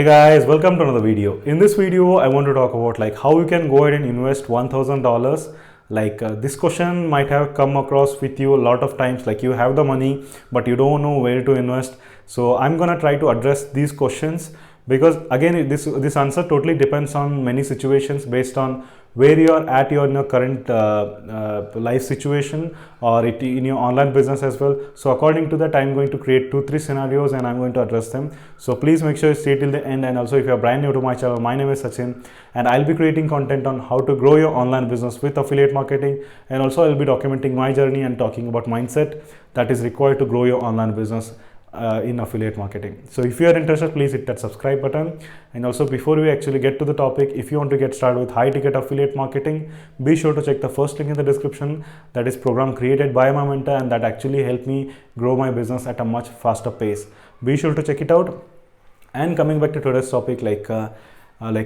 Hey guys, welcome to another video. In this video, I want to talk about like how you can go ahead and invest $1,000. This question might have come across with you a lot of times, like you have the money but you don't know where to invest. So I'm gonna try to address these questions because again this answer totally depends on many situations based on where you are at in your current life situation or in your online business as well. So according to that, I'm going to create 2-3 scenarios and I'm going to address them. So please make sure you stay till the end. And also, if you're brand new to my channel, my name is Sachin and I'll be creating content on how to grow your online business with affiliate marketing, and also I'll be documenting my journey and talking about mindset that is required to grow your online business in affiliate marketing. So if you are interested, please hit that subscribe button. And also, before we actually get to the topic, if you want to get started with high ticket affiliate marketing, be sure to check the first link in the description. That is program created by my mentor and that actually helped me grow my business at a much faster pace. Be sure to check it out. And coming back to today's topic, like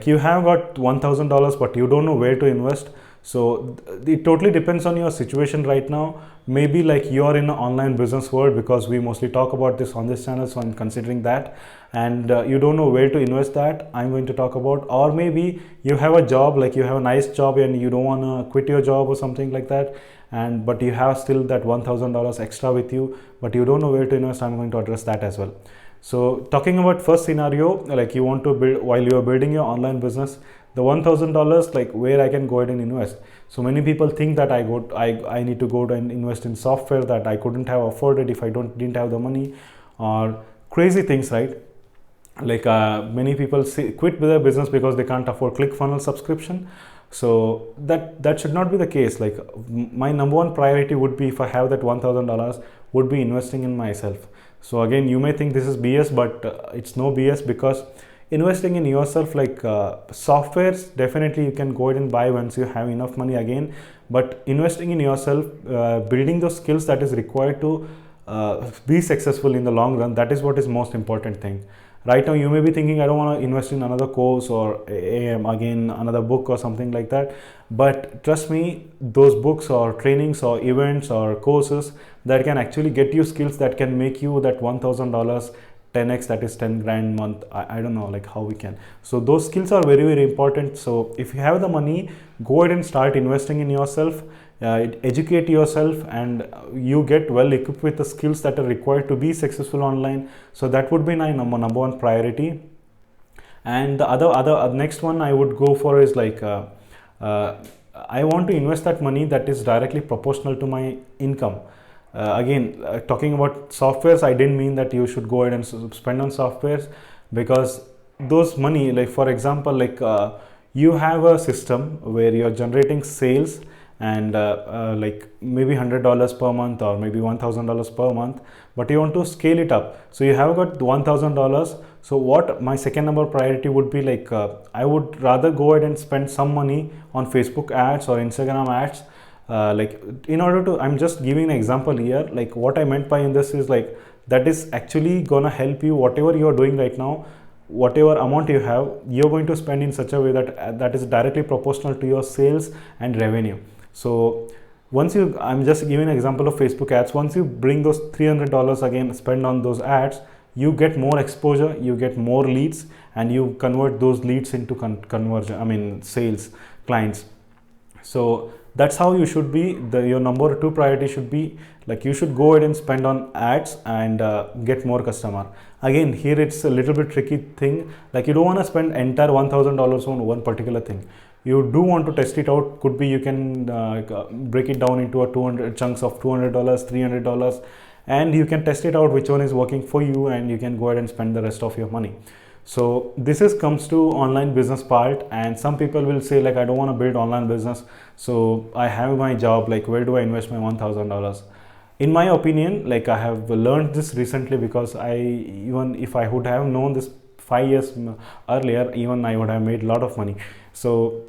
you have got $1,000 but you don't know where to invest. So it totally depends on your situation right now. Maybe like you're in an online business world, because we mostly talk about this on this channel, so I'm considering that. And you don't know where to invest, that I'm going to talk about. Or maybe you have a job, like you have a nice job and you don't want to quit your job or something like that, and but you have still that $1,000 extra with you but you don't know where to invest. I'm going to address that as well. So talking about first scenario, like you want to build, while you are building your online business, the $1,000, like where I can go ahead and invest. So many people think that I need to go and invest in software that I couldn't have afforded if I didn't have the money, or crazy things, right? Like many people quit their business because they can't afford ClickFunnels subscription. So that should not be the case. Like my number one priority would be, if I have that $1,000, would be investing in myself. So again, you may think this is BS, but it's no BS, because investing in yourself, like softwares, definitely you can go ahead and buy once you have enough money again. But investing in yourself, building those skills that is required to be successful in the long run, that is what is most important thing. Right now you may be thinking, I don't want to invest in another course or again another book or something like that, but trust me, those books or trainings or events or courses that can actually get you skills that can make you that $1,000 10x, that is 10 grand month. I don't know like how we can. So those skills are very, very important. So if you have the money, go ahead and start investing in yourself, educate yourself, and you get well equipped with the skills that are required to be successful online. So that would be my number one priority. And the other next one I would go for is like I want to invest that money that is directly proportional to my income. Talking about softwares, I didn't mean that you should go ahead and spend on softwares, because those money, like for example, like you have a system where you're generating sales, and like maybe $100 per month or maybe $1,000 per month, but you want to scale it up. So you have got $1,000. So what my second number priority would be, like I would rather go ahead and spend some money on Facebook ads or Instagram ads. Like in order to, I'm just giving an example here. Like what I meant by in this is like, that is actually gonna help you, whatever you're doing right now, whatever amount you have, you're going to spend in such a way that that is directly proportional to your sales and revenue. So once you, I'm just giving an example of Facebook ads, once you bring those $300 again, spend on those ads, you get more exposure, you get more leads, and you convert those leads into sales clients. So that's how you should be. Your number two priority should be like, you should go ahead and spend on ads and get more customer. Again, here it's a little bit tricky thing. Like you don't want to spend entire $1,000 on one particular thing. You do want to test it out. Could be you can break it down into a 200 chunks of $200, $300, and you can test it out which one is working for you, and you can go ahead and spend the rest of your money. So this comes to online business part, and some people will say like, I don't want to build online business, so I have my job, like where do I invest my $1,000? In my opinion, like I have learned this recently, because even if I would have known this 5 years earlier, even I would have made a lot of money. So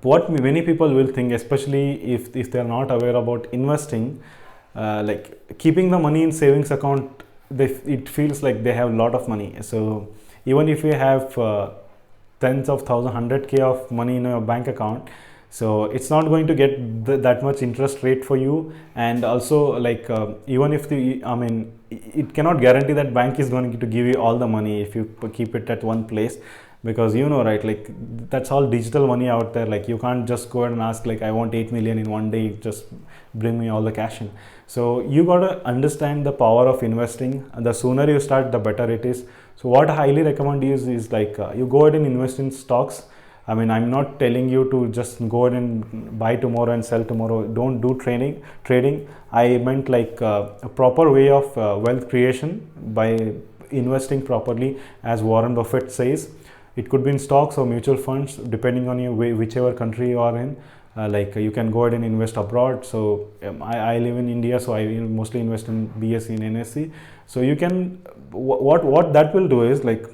what many people will think, especially if they're not aware about investing, like keeping the money in savings account, it feels like they have a lot of money. So even if you have tens of thousand, 100K of money in your bank account, so it's not going to get that much interest rate for you. And also like even if it cannot guarantee that bank is going to give you all the money if you keep it at one place, because you know, right, like that's all digital money out there. Like you can't just go and ask like I want 8 million in one day, just bring me all the cash in. So you got to understand the power of investing. The sooner you start, the better it is. So what I highly recommend is like you go ahead and invest in stocks. I mean, I'm not telling you to just go ahead and buy tomorrow and sell tomorrow. Don't do trading. I meant like a proper way of wealth creation by investing properly, as Warren Buffett says. It could be in stocks or mutual funds, depending on your way, whichever country you are in. You can go ahead and invest abroad. So I live in India, so I mostly invest in BSE and NSE. So you can, what that will do is like,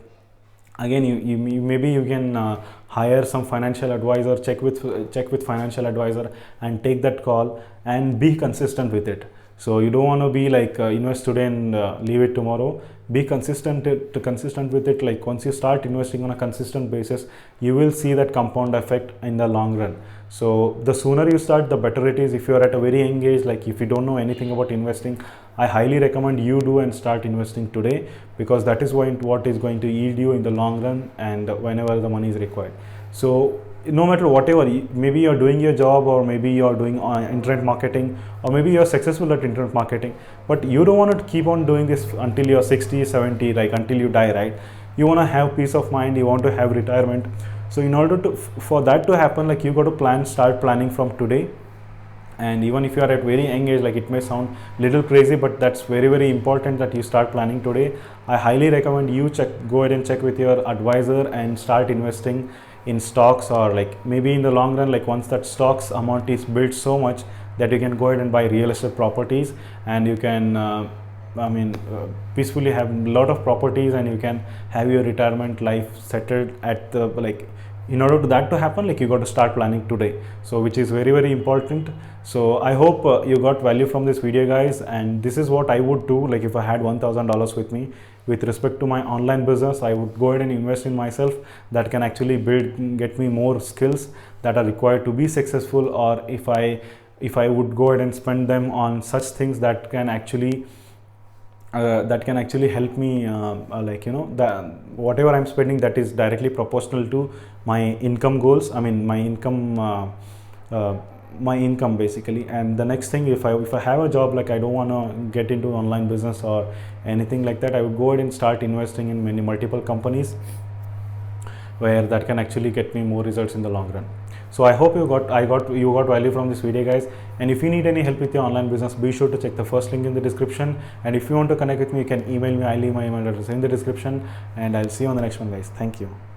again, you maybe you can hire some financial advisor, check with financial advisor and take that call and be consistent with it. So you don't want to be like invest today and leave it tomorrow. Be consistent with it. Like once you start investing on a consistent basis, you will see that compound effect in the long run. So the sooner you start, the better it is. If you are at a very young age, like if you don't know anything about investing, I highly recommend you do and start investing today, because that is what is going to yield you in the long run and whenever the money is required. So no matter whatever, maybe you're doing your job, or maybe you're doing internet marketing, or maybe you're successful at internet marketing, but you don't want to keep on doing this until you're 60, 70, like until you die, right? You want to have peace of mind, you want to have retirement. So in order to for that to happen, like you got to start planning from today. And even if you are at very young age, like it may sound little crazy, but that's very important that you start planning today. I highly recommend you go ahead and check with your advisor and start investing in stocks, or like maybe in the long run, like once that stocks amount is built so much that you can go ahead and buy real estate properties, and you can peacefully have a lot of properties, and you can have your retirement life settled at the like. In order to that to happen, like you got to start planning today, so which is very important. So I hope you got value from this video, guys, and this is what I would do. Like if I had $1,000 with me with respect to my online business, I would go ahead and invest in myself. That can actually get me more skills that are required to be successful, or if I would go ahead and spend them on such things that can actually help me, whatever I'm spending, that is directly proportional to my income goals. I mean my income basically. And the next thing, if I have a job, like I don't want to get into online business or anything like that, I would go ahead and start investing in multiple companies, where that can actually get me more results in the long run. So I hope you got value from this video, guys. And if you need any help with your online business, be sure to check the first link in the description. And if you want to connect with me, you can email me. I'll leave my email address in the description, and I'll see you on the next one, guys. Thank you.